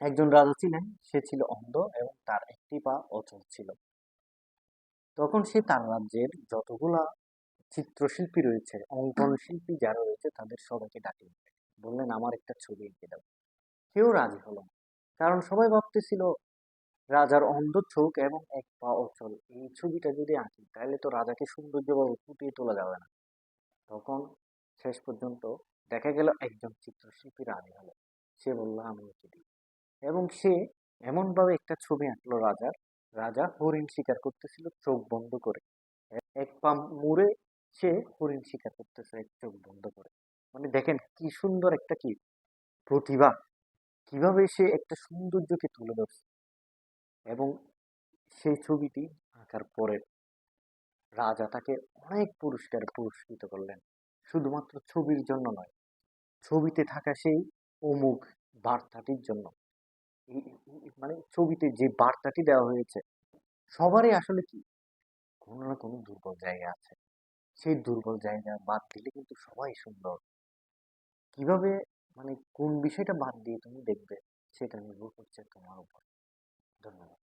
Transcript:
একজন রাজা ছিলেন, সে ছিল অন্ধ এবং তার একটি পা অচল ছিল। তখন সে তার রাজ্যের যতগুলা চিত্রশিল্পী রয়েছে, অঙ্কন শিল্পী যারা রয়েছে, তাদের সবাইকে ডাকলেন, বললেন আমার একটা ছবি এঁকে দাও। কেউ রাজি হলো না, কারণ সবাই ভাবতেছিল রাজার অন্ধ চোখ এবং এক পা অচল, এই ছবিটা যদি আঁকি তাহলে তো রাজাকে সৌন্দর্যভাবে ফুটিয়ে তোলা যাবে না। তখন শেষ পর্যন্ত দেখা গেল একজন চিত্রশিল্পী রাজি হলো। সে বলল আমি এঁকে দিই, এবং সে এমন ভাবে একটা ছবি আঁকলো রাজার। রাজা হরিণ শিকার করতেছিল চোখ বন্ধ করে, এক পা মুড়ে সে হরিণ শিকার করতেছে এক চোখ বন্ধ করে। মানে দেখেন কি সুন্দর একটা কি প্রতিভা, কিভাবে সে একটা সৌন্দর্যকে তুলে ধরছে। এবং সেই ছবিটি আঁকার পরে রাজা তাকে অনেক পুরস্কারে পুরস্কৃত করলেন, শুধুমাত্র ছবির জন্য নয়, ছবিতে থাকা সেই অমুক বার্তাটির জন্য। মানে ছবিতে যে বার্তাটি দেওয়া হয়েছে, সবারই আসলে কি কোনো না কোনো দুর্বল জায়গা আছে, সেই দুর্বল জায়গা বাদ দিলে কিন্তু সবাই সুন্দর। কিভাবে, মানে কোন বিষয়টা বাদ দিয়ে তুমি দেখবে, সেটা নির্ভর করছে তোমার উপর। ধন্যবাদ।